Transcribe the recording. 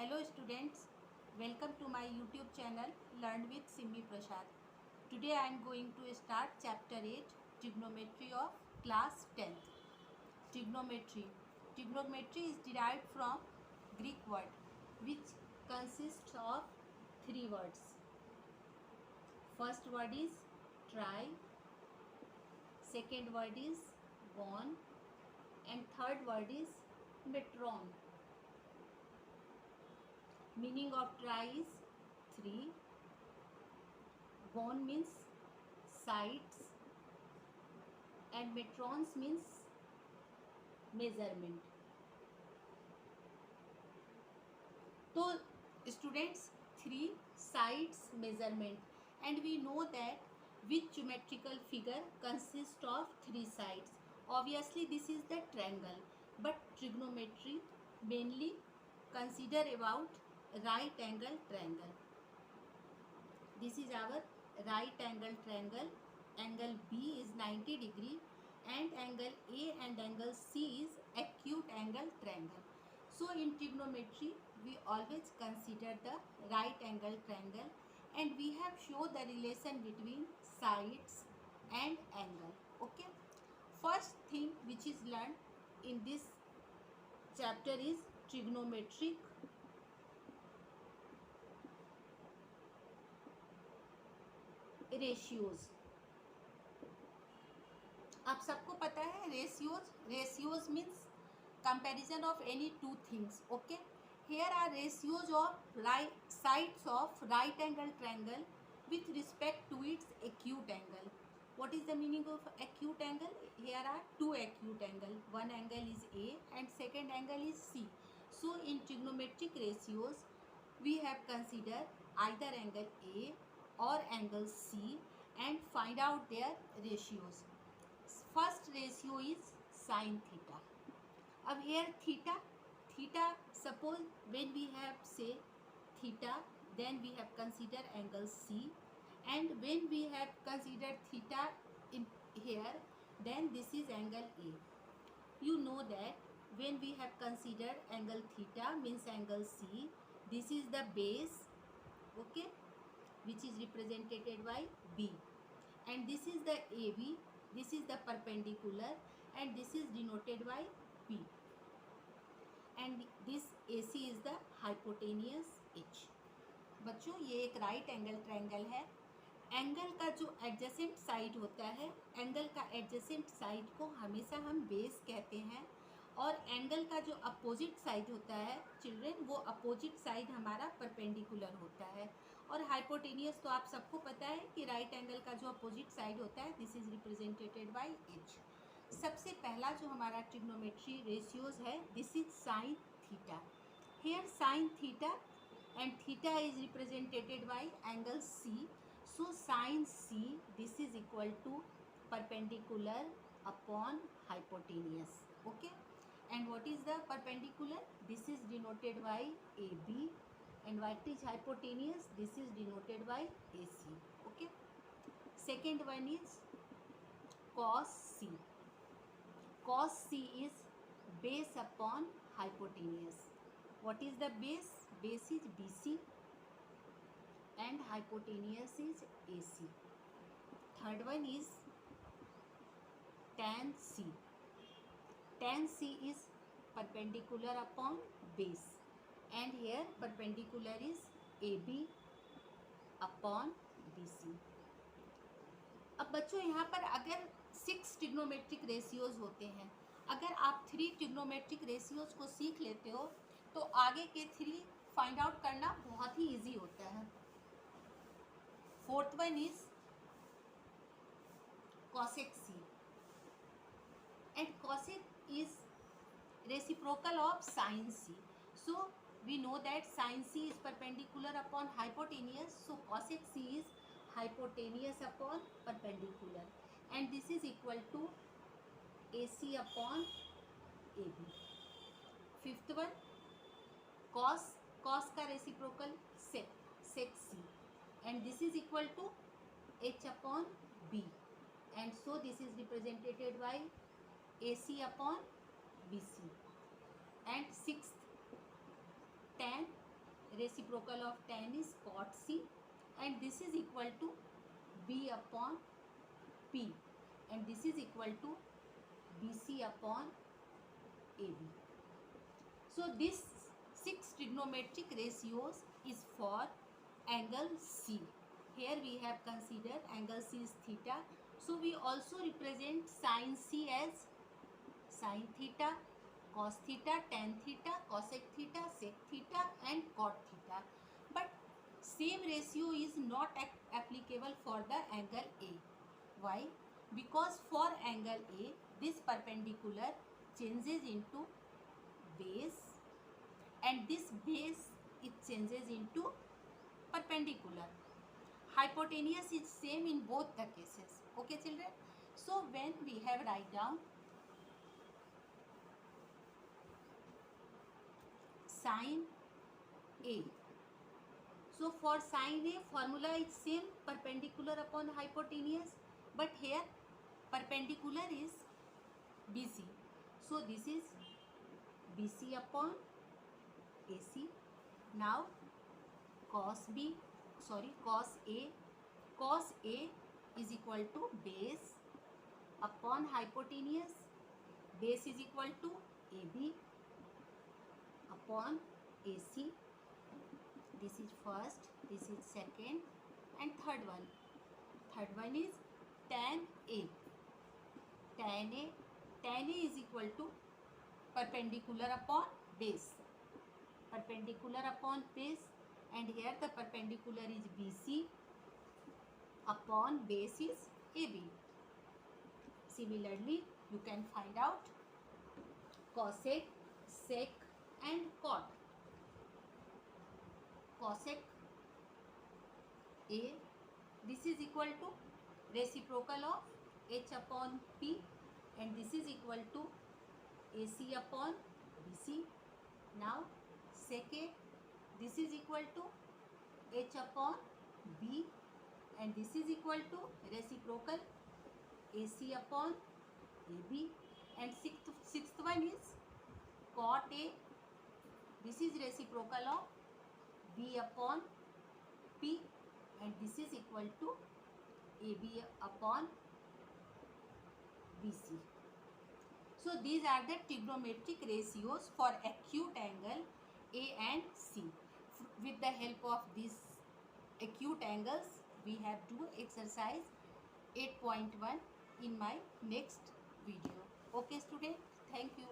Hello students, welcome to my YouTube channel Learn with Simmi Prasad. Today I am going to start chapter 8 Trigonometry of class 10th. Trigonometry. Trigonometry is derived from Greek word which consists of three words. First word is tri, second word is gon, and third word is metron. Meaning of tri is 3, gon means sides, and metrons means measurement. तो students, 3 sides measurement, and we know that which geometrical figure consists of 3 sides. Obviously this is the triangle, but trigonometry mainly consider about right angle triangle. This is our right angle triangle. Angle B is 90 degree and angle A and angle C is acute angle triangle. So in trigonometry we always consider the right angle triangle, and we have shown the relation between sides and angle. Okay. First thing which is learned in this chapter is trigonometric ratios. आप सबको पता है ratios means comparison of any two things. Okay, here are ratios of right sides of right angle triangle with respect to its acute angle. What is the meaning of acute angle? Here are two acute angle. One angle is A and second angle is C. So in trigonometric ratios we have considered either angle A or angle C and find out their ratios. First ratio is sin theta. अब here theta suppose when we have say theta, then we have considered angle C, and when we have considered theta in here, then this is angle A. You know that when we have considered angle theta means angle C, this is the base, okay, which is represented by B, and this is the AB, this is the perpendicular, and this is denoted by P, and this AC is the hypotenuse H. बच्चों ये एक right angle triangle है. Angle का जो adjacent side होता है, angle का adjacent side को हमेशा हम बेस कहते हैं, और एंगल का जो अपोजिट साइड होता है चिल्ड्रेन, वो अपोजिट साइड हमारा परपेंडिकुलर होता है. और हाइपोटेनियस तो आप सबको पता है कि राइट एंगल का जो अपोजिट साइड होता है this is represented by H. सबसे पहला जो हमारा ट्रिग्नोमेट्री रेशियोज है this is sine theta. Here sine theta and theta is represented by angle C. So sin C, this is equal to perpendicular upon hypotenuse. Okay, and what is the perpendicular? This is denoted by AB, and what is hypotenuse? This is denoted by AC. Okay, second one is cos C. Cos C is base upon hypotenuse. What is the base? Base is BC and hypotenuse is AC. Third one is tan C. Tan C is perpendicular upon base, and here perpendicular is AB upon BC. अब बच्चों यहाँ पर अगर 6 trigonometric ratios होते हैं, अगर आप 3 trigonometric ratios को सीख लेते हो तो आगे के 3 फाइंड आउट करना बहुत ही इजी होता है. Fourth one is cosec C, and cosec is reciprocal of sin C. So we know that sin C is perpendicular upon hypotenuse, so cosec C is hypotenuse upon perpendicular, and this is equal to AC upon AB. Fifth one cos का reciprocal sec C, and this is equal to H upon B, and so this is represented by AC upon BC. And sixth tan reciprocal of tan is cot C, and this is equal to B upon P, and this is equal to BC upon AB. So this 6 trigonometric ratios is for angle C. Here we have considered angle C is theta. So we also represent sin C as sin theta, cos theta, tan theta, cosec theta, sec theta and cot theta. But same ratio is not applicable for the angle A. Why? Because for angle A, this perpendicular changes into base, and this base it changes into perpendicular. Hypotenuse is same in both the cases. Okay children, so when we have write down sin A, so for sin A formula is same, perpendicular upon hypotenuse, but here perpendicular is BC, so this is BC upon AC. Now cos A is equal to base upon hypotenuse, base is equal to AB upon AC. This is first, this is second and third one. Third one is tan A. Tan A is equal to perpendicular upon base. Perpendicular upon base, and here the perpendicular is BC upon base is AB. Similarly, you can find out cosec, sec and cot. Cosec A, this is equal to reciprocal of H upon P, and this is equal to AC upon BC. Now sec A, this is equal to H upon B, and this is equal to reciprocal AC upon AB. And sixth one is cot A, this is reciprocal of B upon P, and this is equal to AB upon BC. So these are the trigonometric ratios for acute angle A and C. With the help of these acute angles, we have to exercise 8.1 in my next video. Okay students, thank you.